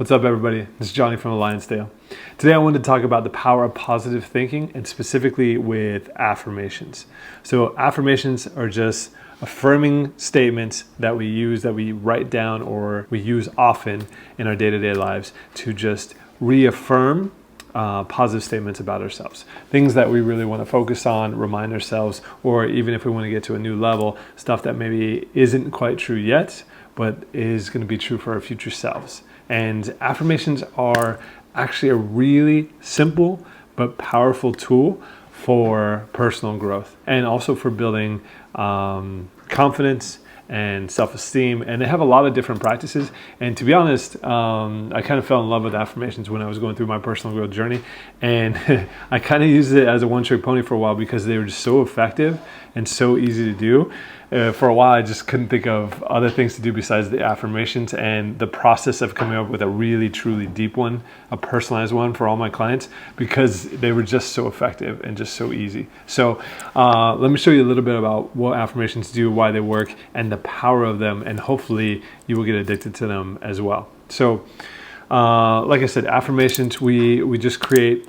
What's up, everybody? This is Johnny from Alliance-Dale. Today I wanted to talk about the power of positive thinking, and specifically with affirmations. So affirmations are just affirming statements that we use, that we write down, or we use often in our day-to-day lives to just reaffirm positive statements about ourselves. Things that we really want to focus on, remind ourselves, or even if we want to get to a new level, stuff that maybe isn't quite true yet, but is going to be true for our future selves. And affirmations are actually a really simple but powerful tool for personal growth and also for building confidence and self-esteem. And they have a lot of different practices. And to be honest, I kind of fell in love with affirmations when I was going through my personal growth journey. And I kind of used it as a one-trick pony for a while because they were just so effective and so easy to do. For a while, I just couldn't think of other things to do besides the affirmations, and the process of coming up with a really, truly deep one, a personalized one for all my clients, because they were just so effective and just so easy. So let me show you a little bit about what affirmations do, why they work, and the power of them, and hopefully you will get addicted to them as well. So like I said, affirmations, we just create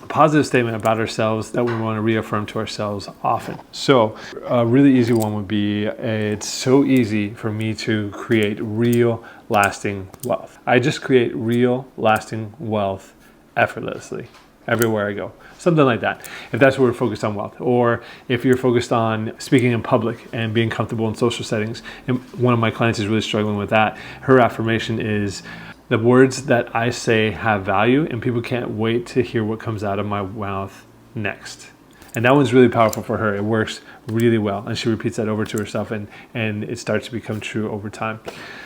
a positive statement about ourselves that we want to reaffirm to ourselves often. So a really easy one would be, it's so easy for me to create real lasting wealth. I just create real lasting wealth effortlessly everywhere I go. Something like that, if that's where we're focused on wealth. Or if you're focused on speaking in public and being comfortable in social settings, and one of my clients is really struggling with that, her affirmation is, the words that I say have value, and people can't wait to hear what comes out of my mouth next. And that one's really powerful for her. It works really well. And she repeats that over to herself, and it starts to become true over time.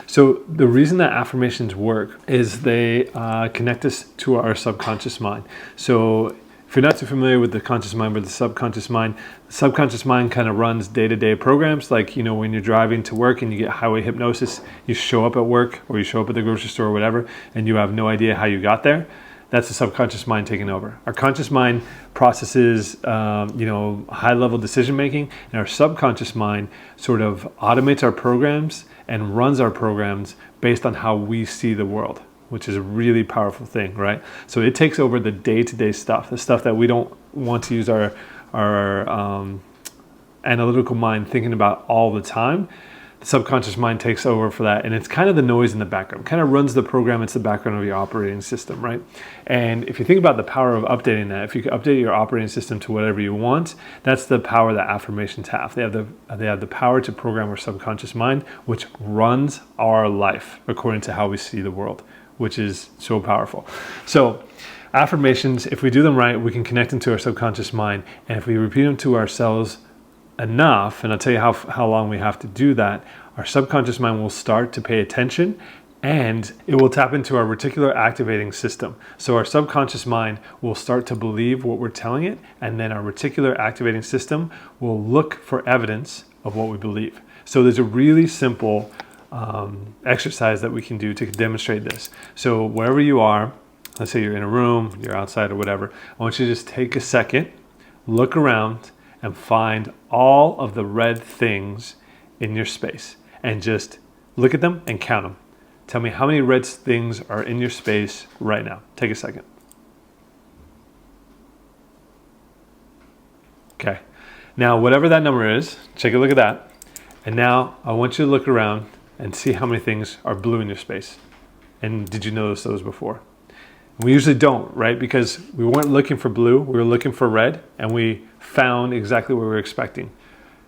So the reason that affirmations work is they connect us to our subconscious mind. So if you're not too familiar with the conscious mind, but the subconscious mind kind of runs day-to-day programs. Like, when you're driving to work and you get highway hypnosis, you show up at work or you show up at the grocery store or whatever, and you have no idea how you got there. That's the subconscious mind taking over. Our conscious mind processes, high-level decision-making, and our subconscious mind sort of automates our programs and runs our programs based on how we see the world, which is a really powerful thing, right? So it takes over the day-to-day stuff, the stuff that we don't want to use our analytical mind thinking about all the time. The subconscious mind takes over for that, and it's kind of the noise in the background. It kind of runs the program. It's the background of your operating system, right? And if you think about the power of updating that, if you could update your operating system to whatever you want, that's the power that affirmations have. They have the power to program our subconscious mind, which runs our life according to how we see the world, which is so powerful. So affirmations, if we do them right, we can connect into our subconscious mind. And if we repeat them to ourselves enough, and I'll tell you how long we have to do that, our subconscious mind will start to pay attention, and it will tap into our reticular activating system. So our subconscious mind will start to believe what we're telling it, and then our reticular activating system will look for evidence of what we believe. So there's a really simple exercise that we can do to demonstrate this. So wherever you are, let's say you're in a room, you're outside or whatever, I want you to just take a second, look around, and find all of the red things in your space, and just look at them and count them. Tell me how many red things are in your space right now. Take a second. Okay. Now, whatever that number is, take a look at that. And now I want you to look around and see how many things are blue in your space. And did you notice those before? We usually don't, right? Because we weren't looking for blue, we were looking for red, and we found exactly what we were expecting.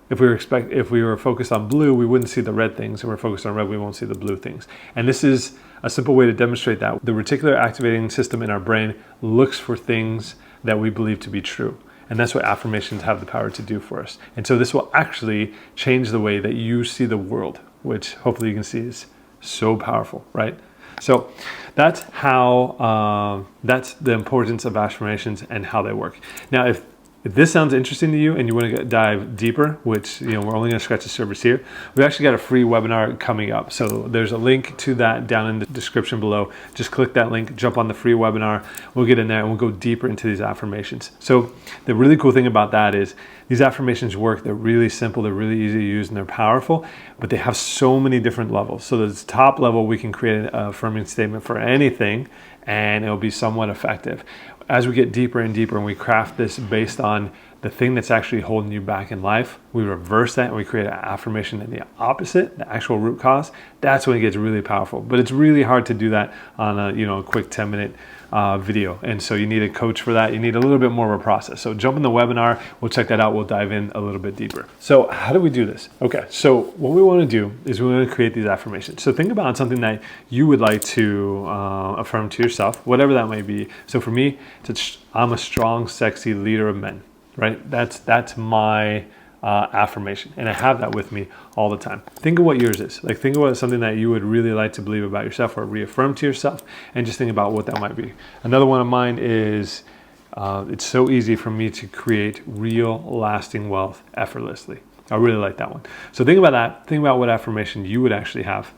If we were focused on blue, we wouldn't see the red things, and we're focused on red, we won't see the blue things. And this is a simple way to demonstrate that. The reticular activating system in our brain looks for things that we believe to be true. And that's what affirmations have the power to do for us. And so this will actually change the way that you see the world, which hopefully you can see is so powerful, right? So that's that's the importance of affirmations and how they work. Now, if this sounds interesting to you and you want to dive deeper, which we're only going to scratch the surface here, we actually got a free webinar coming up. So there's a link to that down in the description below. Just click that link, jump on the free webinar. We'll get in there and we'll go deeper into these affirmations. So the really cool thing about that is These affirmations work. They're really simple, they're really easy to use, and they're powerful, but they have so many different levels. So the top level, we can create an affirming statement for anything, and it'll be somewhat effective. As we get deeper and deeper, and we craft this based on the thing that's actually holding you back in life, we reverse that and we create an affirmation in the opposite, the actual root cause. That's when it gets really powerful. But it's really hard to do that on a quick 10-minute video. And so you need a coach for that. You need a little bit more of a process. So jump in the webinar. We'll check that out. We'll dive in a little bit deeper. So how do we do this? Okay, so what we want to do is we want to create these affirmations. So think about something that you would like to affirm to yourself, whatever that may be. So for me, I'm a strong, sexy leader of men. Right? That's my affirmation, and I have that with me all the time. Think of what yours is. Like, think about something that you would really like to believe about yourself or reaffirm to yourself, and just think about what that might be. Another one of mine is it's so easy for me to create real, lasting wealth effortlessly. I really like that one. So think about that. Think about what affirmation you would actually have,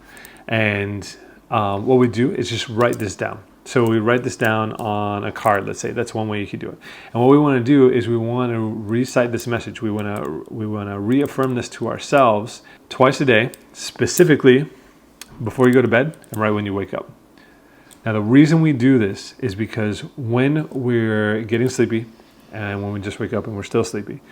and what we do is just write this down. So we write this down on a card, let's say. That's one way you could do it. And what we want to do is we want to recite this message. We want to reaffirm this to ourselves twice a day, specifically before you go to bed and right when you wake up. Now, the reason we do this is because when we're getting sleepy and when we just wake up and we're still sleepy,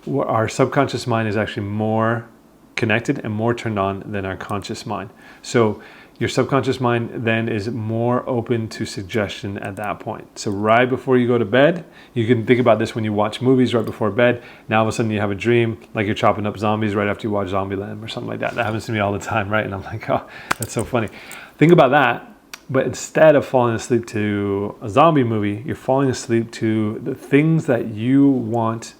our subconscious mind is actually more connected and more turned on than our conscious mind. So your subconscious mind then is more open to suggestion at that point. So right before you go to bed, you can think about this when you watch movies right before bed. Now all of a sudden you have a dream like you're chopping up zombies right after you watch Zombieland or something like that. That happens to me all the time, right? And I'm like, oh, that's so funny. Think about that. But instead of falling asleep to a zombie movie, you're falling asleep to the things that you want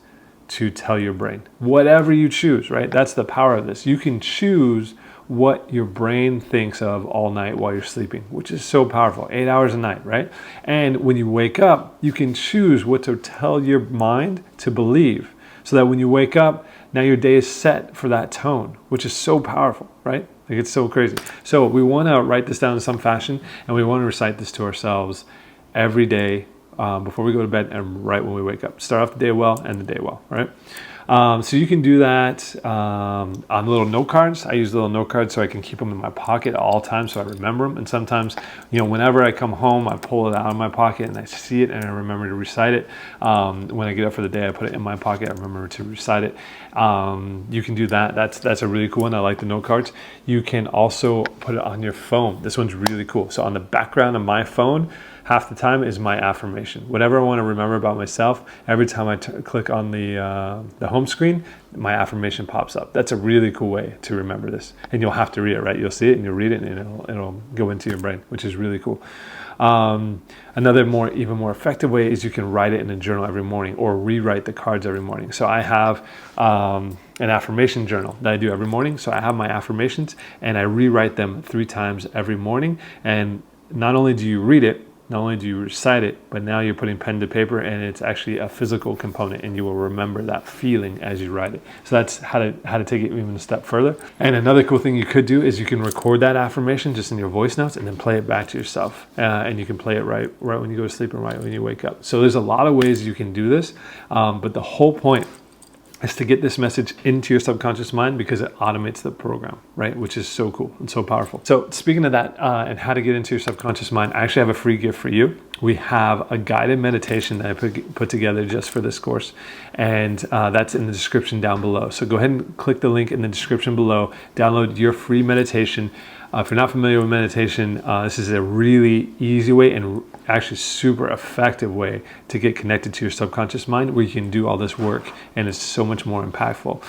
to tell your brain. Whatever you choose, right? That's the power of this. You can choose what your brain thinks of all night while you're sleeping, which is so powerful. 8 hours a night, right? And when you wake up, you can choose what to tell your mind to believe, so that when you wake up, now your day is set for that tone, which is so powerful, right? Like, it's so crazy. So we want to write this down in some fashion, and we want to recite this to ourselves every day before we go to bed and right when we wake up. Start off the day well, end the day well, right? So you can do that on little note cards. I use little note cards so I can keep them in my pocket at all times so I remember them. And sometimes, whenever I come home, I pull it out of my pocket and I see it and I remember to recite it. When I get up for the day, I put it in my pocket. I remember to recite it. You can do that. That's a really cool one. I like the note cards. You can also put it on your phone. This one's really cool. So on the background of my phone, half the time is my affirmation. Whatever I want to remember about myself, every time I click on the home screen, my affirmation pops up. That's a really cool way to remember this. And you'll have to read it, right? You'll see it and you'll read it and it'll go into your brain, which is really cool. Another even more effective way is you can write it in a journal every morning or rewrite the cards every morning. So I have an affirmation journal that I do every morning. So I have my affirmations and I rewrite them 3 times every morning. And not only do you read it, not only do you recite it, but now you're putting pen to paper and it's actually a physical component and you will remember that feeling as you write it. So that's how to take it even a step further. And another cool thing you could do is you can record that affirmation just in your voice notes and then play it back to yourself. And you can play it right when you go to sleep and right when you wake up. So there's a lot of ways you can do this, but the whole point is to get this message into your subconscious mind because it automates the program, right? Which is so cool and so powerful. So speaking of that and how to get into your subconscious mind, I actually have a free gift for you. We have a guided meditation that I put together just for this course, and that's in the description down below. So go ahead and click the link in the description below, download your free meditation. If you're not familiar with meditation, this is a really easy way and actually super effective way to get connected to your subconscious mind where you can do all this work and it's so much more impactful.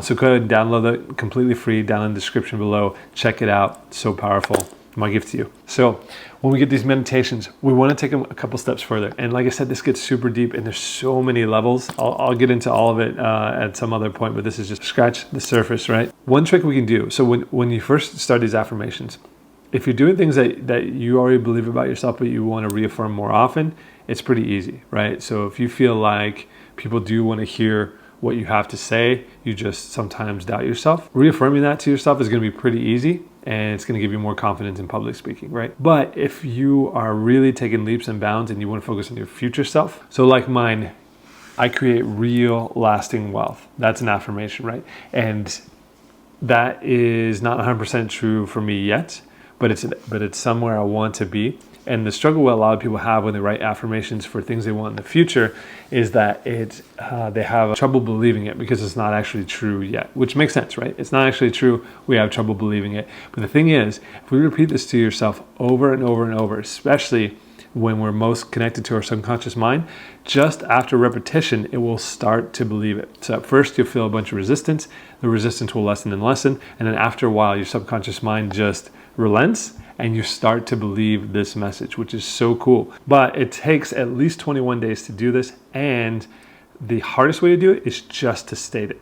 So go ahead and download it completely free down in the description below. Check it out. So powerful. My gift to you. So when we get these meditations, we want to take them a couple steps further. And like I said, this gets super deep and there's so many levels. I'll get into all of it at some other point, but this is just scratch the surface, right? One trick we can do. So when you first start these affirmations, if you're doing things that you already believe about yourself, but you want to reaffirm more often, it's pretty easy, right? So if you feel like people do want to hear what you have to say, you just sometimes doubt yourself. Reaffirming that to yourself is going to be pretty easy and it's going to give you more confidence in public speaking, right? But if you are really taking leaps and bounds and you want to focus on your future self, so like mine, I create real lasting wealth. That's an affirmation, right? And that is not 100% true for me yet, but it's somewhere I want to be. And the struggle a lot of people have when they write affirmations for things they want in the future is that they have trouble believing it because it's not actually true yet, which makes sense, right? It's not actually true. We have trouble believing it. But the thing is, if we repeat this to yourself over and over and over, especially when we're most connected to our subconscious mind, just after repetition, it will start to believe it. So at first you'll feel a bunch of resistance. The resistance will lessen and lessen. And then after a while, your subconscious mind just relents and you start to believe this message, which is so cool. But it takes at least 21 days to do this. And the hardest way to do it is just to state it.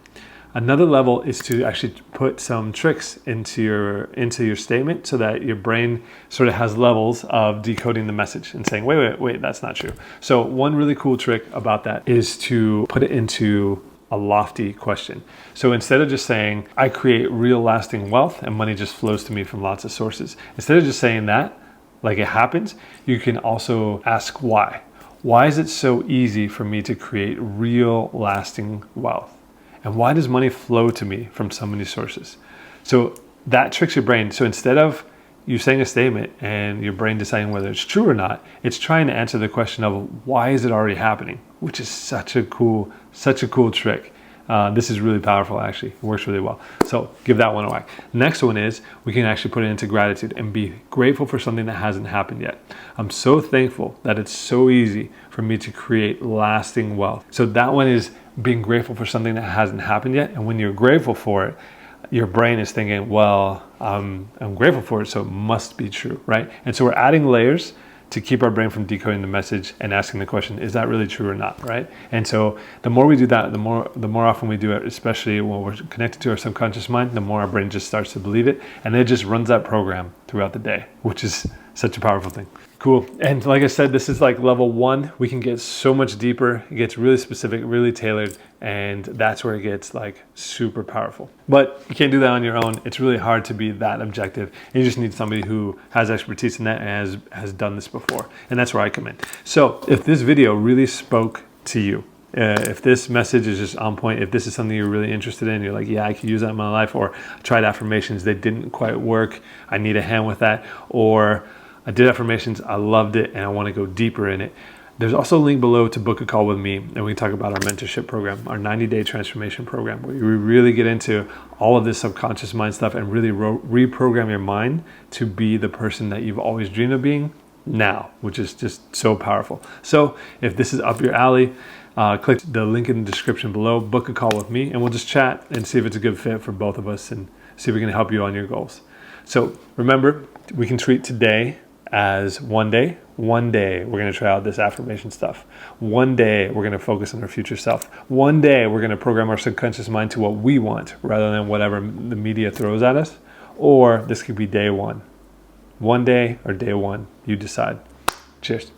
Another level is to actually put some tricks into your statement so that your brain sort of has levels of decoding the message and saying, wait, that's not true. So one really cool trick about that is to put it into a lofty question. So instead of just saying, I create real lasting wealth and money just flows to me from lots of sources, instead of just saying that, like it happens, you can also ask why. Why is it so easy for me to create real lasting wealth? And why does money flow to me from so many sources? So that tricks your brain. So instead of you saying a statement and your brain deciding whether it's true or not, it's trying to answer the question of why is it already happening, which is such a cool trick. This is really powerful, actually. It works really well. So give that one a whack. Next one is we can actually put it into gratitude and be grateful for something that hasn't happened yet. I'm so thankful that it's so easy for me to create lasting wealth. So that one is being grateful for something that hasn't happened yet. And when you're grateful for it, your brain is thinking, well, I'm grateful for it, so it must be true, right? And so we're adding layers to keep our brain from decoding the message and asking the question, is that really true or not, right? And so the more we do that, the more often we do it, especially when we're connected to our subconscious mind, the more our brain just starts to believe it, and it just runs that program throughout the day, which is such a powerful thing. Cool. And like I said, this is like level 1. We can get so much deeper. It gets really specific, really tailored, and that's where it gets like super powerful. But you can't do that on your own. It's really hard to be that objective. You just need somebody who has expertise in that and has done this before. And that's where I come in. So if this video really spoke to you, if this message is just on point, if this is something you're really interested in, you're like, yeah, I could use that in my life, or I tried affirmations, they didn't quite work, I need a hand with that, or I did affirmations, I loved it, and I want to go deeper in it. There's also a link below to book a call with me, and we can talk about our mentorship program, our 90-day transformation program, where we really get into all of this subconscious mind stuff and really reprogram your mind to be the person that you've always dreamed of being now, which is just so powerful. So if this is up your alley, click the link in the description below, book a call with me, and we'll just chat and see if it's a good fit for both of us and see if we can help you on your goals. So remember, we can treat today as one day. One day we're going to try out this affirmation stuff. One day we're going to focus on our future self. One day we're going to program our subconscious mind to what we want rather than whatever the media throws at us. Or this could be day one. One day or day one, you decide. Cheers.